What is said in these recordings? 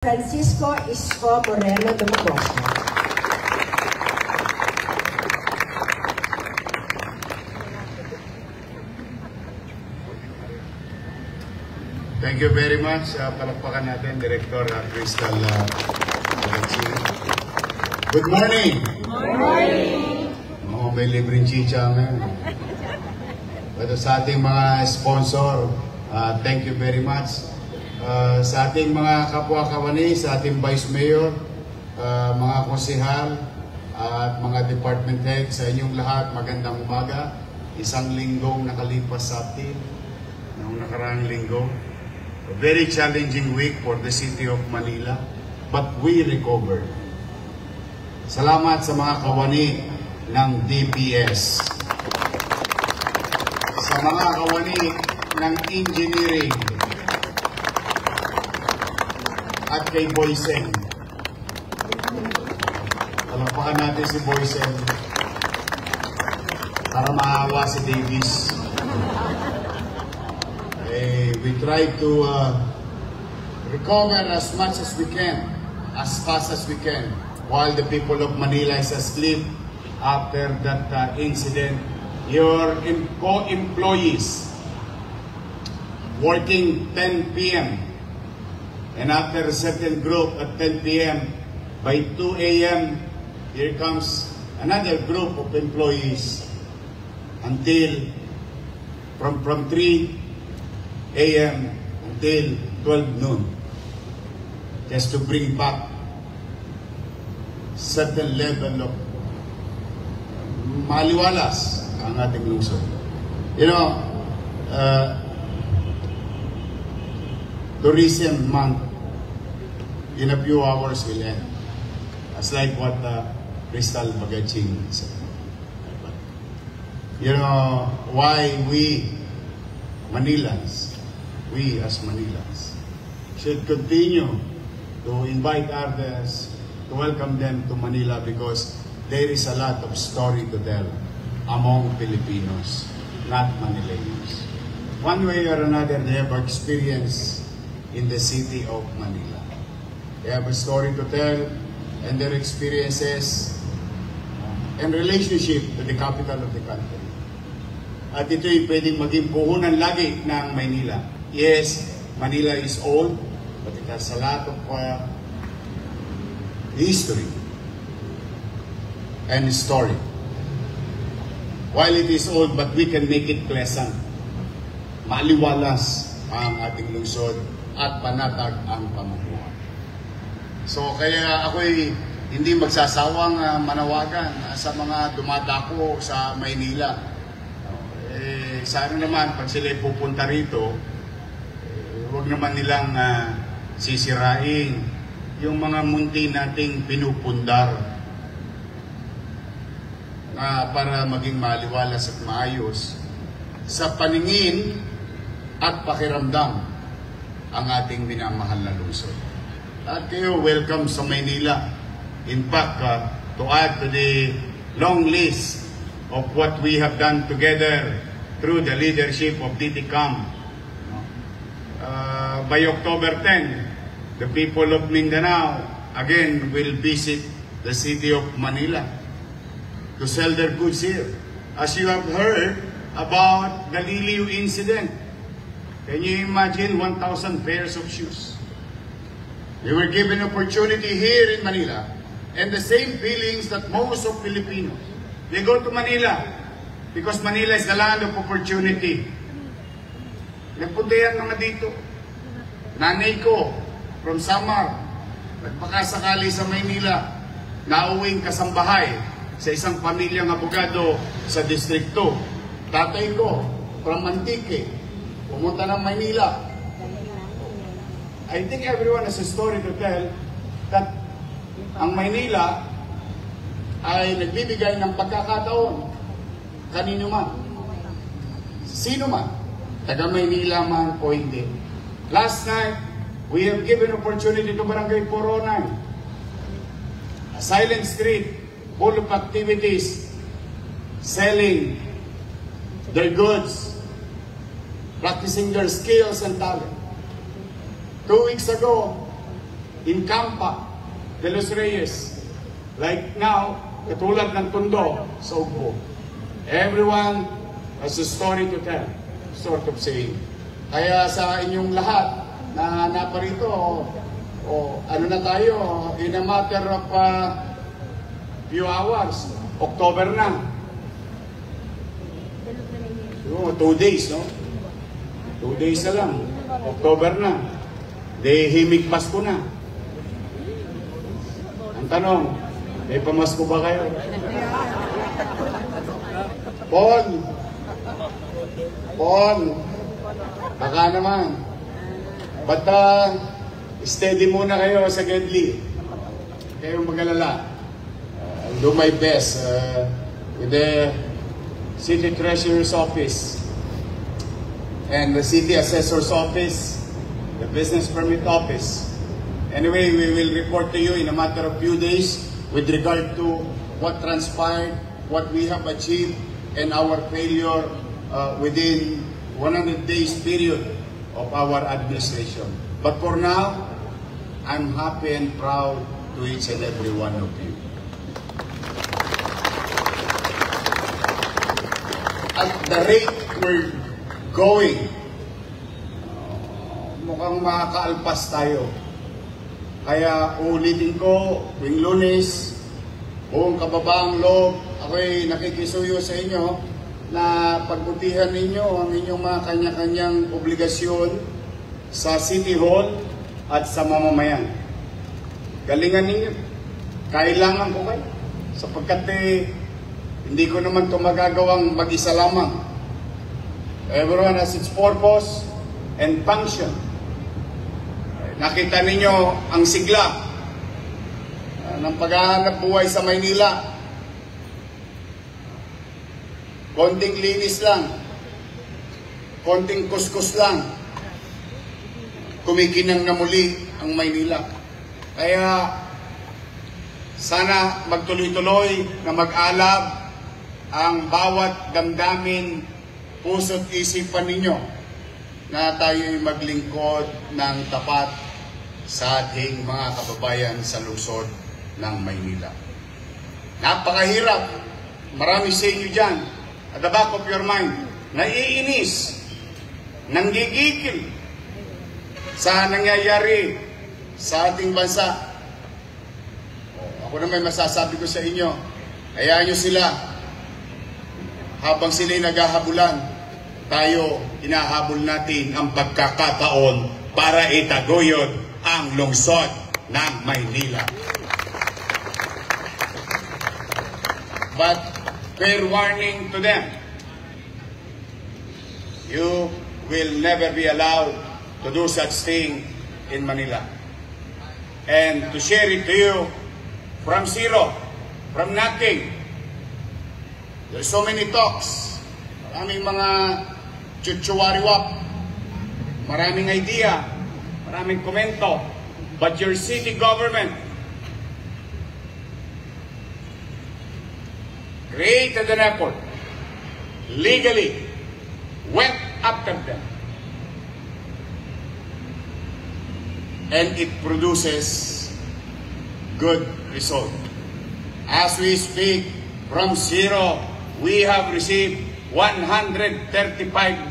Francisco Isko Moreno Dumagoso. Thank you very much. Palakpakan natin, Director Crystal Alexi. Good morning! Good morning! May libreng chicha ngayon. Pero sa ating mga sponsor, thank you very much. Sa ating mga kapwa-kawani, sa ating Vice Mayor, mga konsehal, at mga department head, sa inyong lahat, magandang umaga. Isang linggong nakalipas sa atin, noong nakaraang linggo. A very challenging week for the city of Manila, but we recovered. Salamat sa mga kawani ng DPS. Sa mga kawani ng engineering, at kay Boysen. Palakpakan natin si Boysen para maawa si Davis. We try to recover as much as we can, as fast as we can, while the people of Manila is asleep after that incident. Your co-employees working 10 p.m. and after a certain group at 10 p.m., by 2 a.m., here comes another group of employees until from 3 a.m. until 12 noon, just to bring back certain level of maliwalas ang ating lungsod. You know, tourism month in a few hours will end. As like what Crystal Bagaching said. You know, why we Manilans, we as Manilans, should continue to invite others, to welcome them to Manila, because there is a lot of story to tell among Filipinos, not Manileños. One way or another, they have experience in the city of Manila. They have a story to tell, and their experiences and relationship to the capital of the country. At ito'y pwedeng maging puhunan lagi ng Maynila. Yes, Manila is old, but it has a lot of history and story. While it is old, but we can make it pleasant. Maliwalas ang ating lungsod at panatag ang pamumuhay. So kaya ako'y hindi magsasawang manawagan sa mga dumadako sa Maynila. Sana naman pag sila pupunta rito, huwag naman nilang sisirain yung mga munti nating pinupundar para maging maliwalas at maayos sa paningin at pakiramdam ang ating minamahal na lungsod. At kayo, welcome sa Maynila. In fact, to add to the long list of what we have done together through the leadership of DTCAM, by October 10, the people of Mindanao again will visit the city of Manila to sell their goods here. As you have heard about the Liliu incident, can you imagine 1,000 pairs of shoes? They were given opportunity here in Manila, and the same feelings that most of Filipinos. They go to Manila because Manila is the land of opportunity. Nagpunta yan mga dito. Nanay ko, from Samar, nagpakasakali sa Maynila, nauwing kasambahay sa isang pamilyang abogado sa distrikto. Tatay ko, from Antique, pumunta ng Maynila. I think everyone has a story to tell that ang Maynila ay nagbibigay ng pagkakataon kanino man, sino man, taga Maynila man o hindi. Last night, we have given opportunity to Barangay Poronay, a silent street full of activities, selling their goods, practicing their skills and talent. 2 weeks ago, in Campa, de los Reyes. Like now, katulad ng Tondo sa Ugbo. Everyone has a story to tell, sort of saying. Kaya sa inyong lahat na naparito, ano na tayo, in a matter of few hours, October na. 2 days, no? 2 days na lang. October na. Himig Pasko na. Ang tanong, may pamasko ba kayo? Paul, baka naman. Basta, steady muna kayo sa Gedli. Kayong mag-alala. I'll do my best with the City Treasurer's Office and the City Assessor's Office, the Business Permit Office. Anyway, we will report to you in a matter of few days with regard to what transpired, what we have achieved, and our failure within 100 days period of our administration. But for now, I'm happy and proud to each and every one of you. At the rate we're going, mukhang makakaalpas tayo. Kaya ulitin ko, tuwing Lunes, buong kababaang loob, ako'y nakikisuyo sa inyo na pagbutihan ninyo ang inyong mga kanya-kanyang obligasyon sa City Hall at sa mamamayan. Galingan ninyo. Kailangan ko kayo. Sapagkat hindi ko naman ito magagawang mag-isa lamang. Everyone has its purpose and function. Nakita ninyo ang sigla ng paghahanap buhay sa Maynila. Konting linis lang. Konting kuskus lang. Kumikinang na muli ang Maynila. Kaya sana magtuloy-tuloy na mag-alab ang bawat damdamin, puso't isipan ninyo na tayo'y maglingkod ng tapat sa ating mga kababayan sa lungsod ng Maynila. Napakahirap. Marami sa inyo dyan, at the back of your mind, naiinis, nanggigigil sa nangyayari sa ating bansa. Ako na may masasabi ko sa inyo, hayaan nyo sila. Habang sila'y naghahabulan, tayo, hinahabol natin ang pagkakataon para itaguyod ang lungsod ng Maynila. But, fair warning to them, you will never be allowed to do such thing in Manila. And to share it to you from zero, from nothing. There's so many talks, maraming mga chuchuwariwap, maraming idea, maraming komento, but your city government created an effort, legally went after them, and it produces good result. As we speak, from zero, we have received 135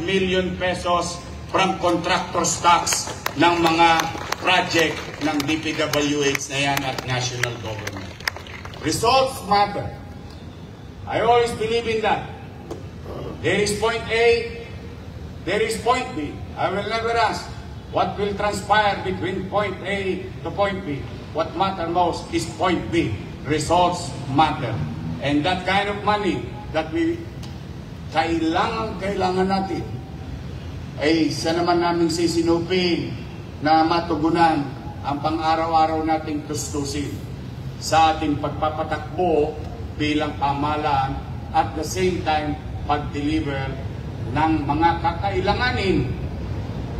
million pesos from contractor's tax ng mga project ng DPWH na yan at national government. Results matter. I always believe in that. There is point A, there is point B. I will never ask what will transpire between point A to point B. What matters most is point B. Results matter. And that kind of money that we kailangan natin ay isa naman naming sisinupin na matugunan ang pang-araw-araw nating tustusin sa ating pagpapatakbo bilang pamahalaan at the same time pag-deliver ng mga kakailanganin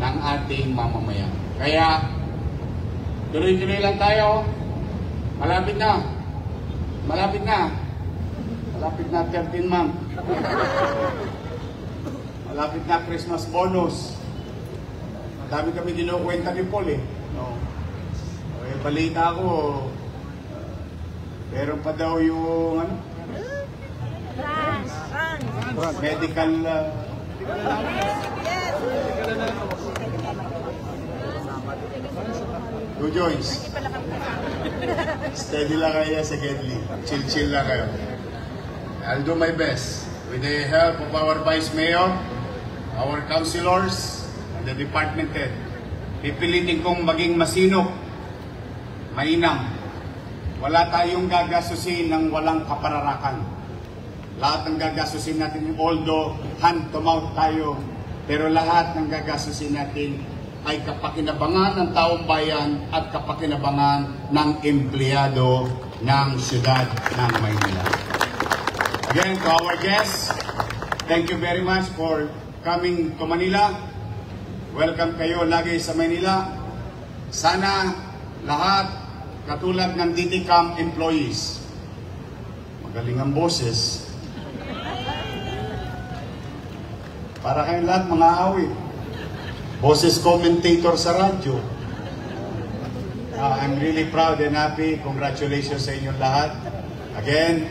ng ating mamamayan. Kaya tuloy-tuloy lang tayo. Malapit na. Malapit na 13 month. Malapit na Christmas bonus. Madami kami kinukwenta ni Paul eh. No. balita ko, meron pa daw yung ano? Medical Two joints. Steady lang kayo sa Gedli. Chill-chill lang kayo. I'll do my best. With the help of our Vice Mayor, our councilors, and the department head, pipilitin kong maging masinop, mainam. Wala tayong gagasusin ng walang kapararakan. Lahat ng gagasusin natin, although hand to mouth tayo, pero lahat ng gagasusin natin ay kapakinabangan ng taong bayan at kapakinabangan ng empleyado ng siyudad ng Maynila. Again, to our guests, thank you very much for coming to Manila. Welcome kayo lagi sa Maynila. Sana lahat, katulad ng DTCAM employees, magaling ang boses. Para kayong lahat mga awit. Boses commentator sa radyo. I'm really proud and happy. Congratulations sa inyong lahat. Again,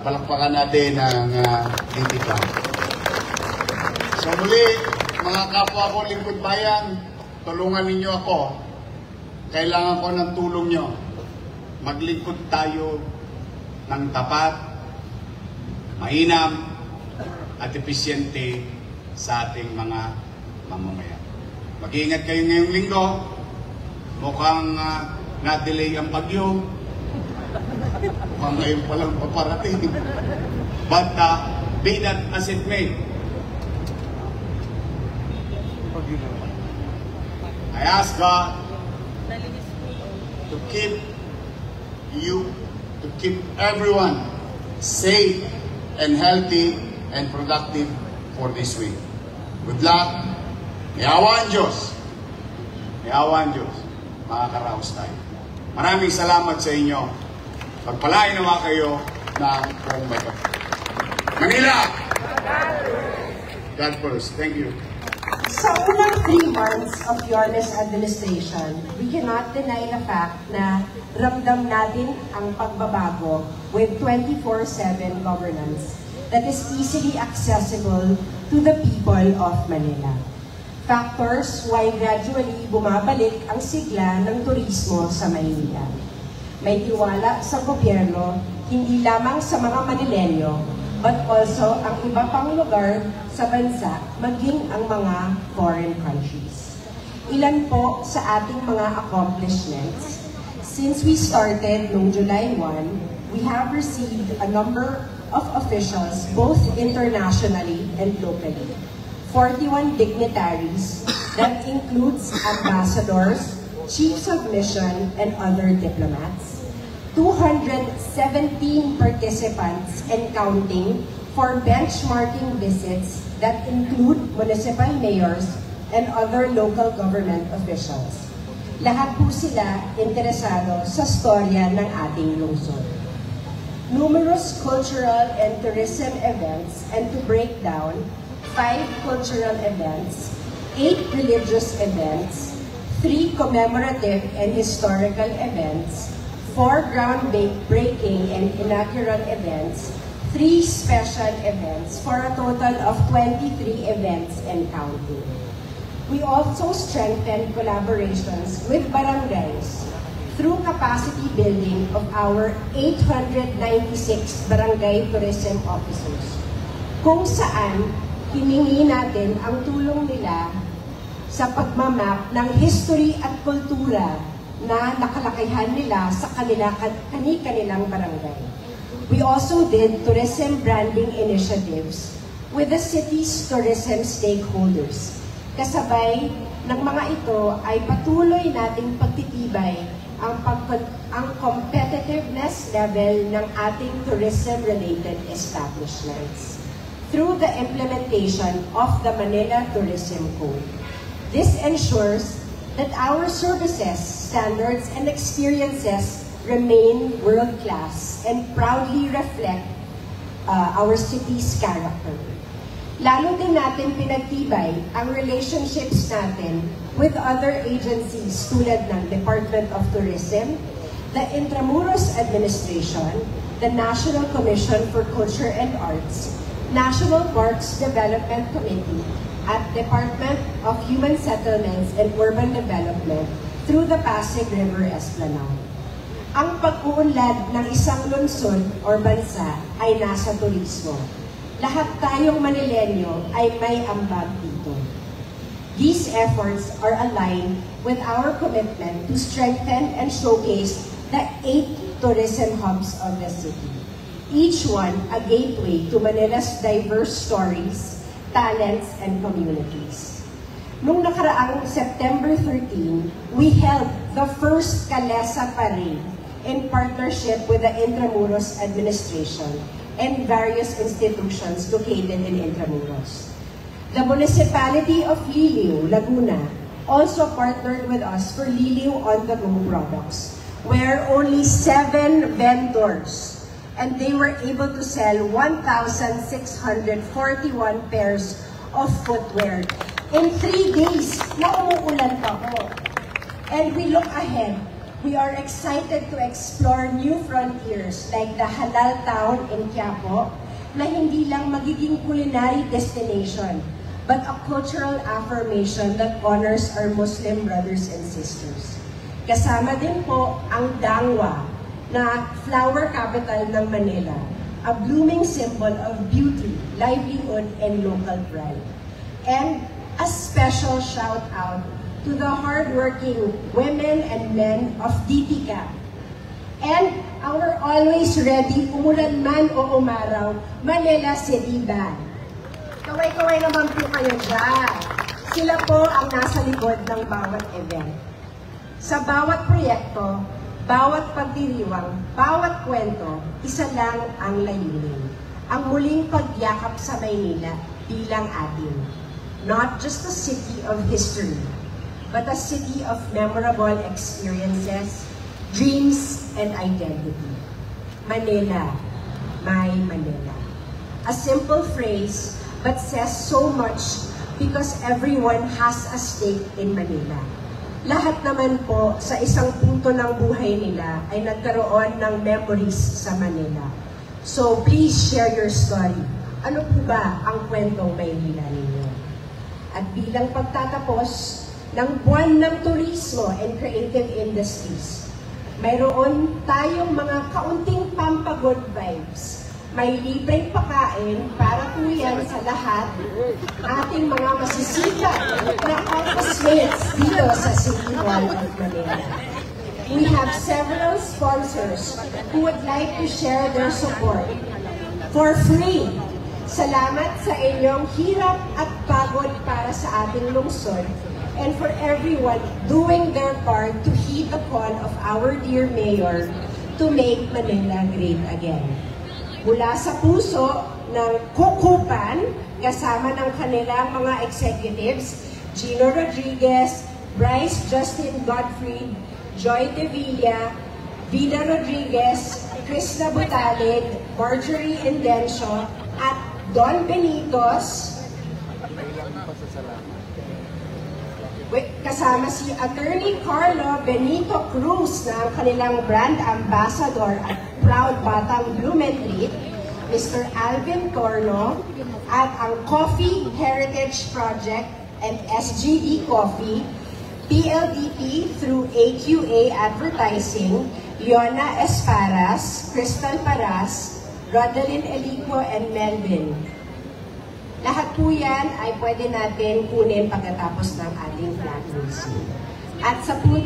palakpakan natin ang DTCAM. So muli, mga kapwa ko lingkod bayan, tulungan ninyo ako. Kailangan ko ng tulong nyo. Maglingkod tayo ng tapat, mainam, at episyente sa ating mga mamamayan. Mag-iingat kayo ngayong linggo. Mukhang na-delay ang bagyo. Mukhang ngayon palang paparating. But be that as it may, I ask God to keep you, to keep everyone safe and healthy and productive for this week. Good luck. May awa ang Diyos. May awa ang Diyos. Makakaraos tayo. Maraming salamat sa inyo. Pagpalain naman kayo ng buong bayan. Manila! God first. Thank you. Sa unang 3 months of Yormes administration, we cannot deny the fact na ramdam natin ang pagbabago with 24/7 governance that is easily accessible to the people of Manila. Factors why gradually bumabalik ang sigla ng turismo sa Maynila. May tiwala sa gobyerno, hindi lamang sa mga Manilenyo, but also ang iba pang lugar sa bansa, maging ang mga foreign countries. Ilan po sa ating mga accomplishments? Since we started noong July 1, we have received a number of officials, both internationally and locally. 41 dignitaries, that includes ambassadors, chiefs of mission, and other diplomats. 217 participants and counting for benchmarking visits that include municipal mayors and other local government officials. Lahat po sila interesado sa storya ng ating lungsod. Numerous cultural and tourism events, and to break down, 5 cultural events, 8 religious events, 3 commemorative and historical events, 4 groundbreaking and inaugural events, 3 special events, for a total of 23 events and counting. We also strengthened collaborations with barangays through capacity building of our 896 barangay tourism officers, kung saan hiningi natin ang tulong nila sa pagmamap ng history at kultura na nakalakayan nila sa kanilang barangay. We also did tourism branding initiatives with the city's tourism stakeholders. Kasabay ng mga ito ay patuloy nating pagtitibay ang competitiveness level ng ating tourism-related establishments through the implementation of the Manila Tourism Code. This ensures that our services, standards, and experiences remain world-class and proudly reflect our city's character. Lalo din natin pinagtibay ang relationships natin with other agencies tulad ng Department of Tourism, the Intramuros Administration, the National Commission for Culture and Arts, National Parks Development Committee, at Department of Human Settlements and Urban Development through the Pasig River Esplanade. Ang pag-uunlad ng isang lungsod o bansa ay nasa turismo. Lahat tayong Manileño ay may ambag dito. These efforts are aligned with our commitment to strengthen and showcase the 8 tourism hubs of the city, each one a gateway to Manila's diverse stories, talents, and communities. Noong nakaraang September 13, we held the first Kalesa Parade in partnership with the Intramuros Administration and various institutions located in Intramuros. The municipality of Liliu, Laguna, also partnered with us for Liliu on-the-go products, where only 7 vendors, and they were able to sell 1,641 pairs of footwear in 3 days na umuulan pa po. And we look ahead. We are excited to explore new frontiers like the Halal Town in Quiapo, na hindi lang magiging culinary destination, but a cultural affirmation that honors our Muslim brothers and sisters. Kasama din po ang Dangwa, na flower capital ng Manila, a blooming symbol of beauty, livelihood, and local pride. And a special shout out to the hardworking women and men of DTCA. And our always ready, umulan man o umaraw, Manila City Band. Kaway-kaway naman po kayo dyan. Sila po ang nasa likod ng bawat event. Sa bawat proyekto, bawat pagdiriwang, bawat kwento, isa lang ang layunin. Ang muling pagyakap sa Maynila bilang atin. Not just a city of history, but a city of memorable experiences, dreams, and identity. Manila, my Manila. A simple phrase, but says so much because everyone has a stake in Manila. Lahat naman po sa isang punto ng buhay nila ay nagkaroon ng memories sa Manila. So please share your story. Ano po ba ang kwentong Maynila ninyo? At bilang pagtatapos ng buwan ng turismo and creative industries, mayroon tayong mga kaunting pampagood vibes. May libreng pakain para po yan sa lahat ating mga masisikat na office mates dito sa City Hall of Manila. We have several sponsors who would like to share their support for free. Salamat sa inyong hirap at pagod para sa ating lungsod and for everyone doing their part to heed the call of our dear Mayor to make Manila great again. Mula sa puso ng Kukupan, kasama ng kanilang mga executives, Gino Rodriguez, Bryce Justin Godfrey, Joy De Villa, Vida Rodriguez, Krista Butalid, Marjorie Indencio, at Don Benitos, kasama si Attorney Carlo Benito Cruz na ang kanilang brand ambassador at proud batang Blumentritt, Mr. Alvin Torno, at ang Coffee Heritage Project and SGD Coffee, PLDT through AQA Advertising, Leona Esparas, Crystal Paras, Rodelyn Elico, and Melvin. Lahat po yan ay pwede natin kunin pagkatapos ng ating flag raising. At sa punto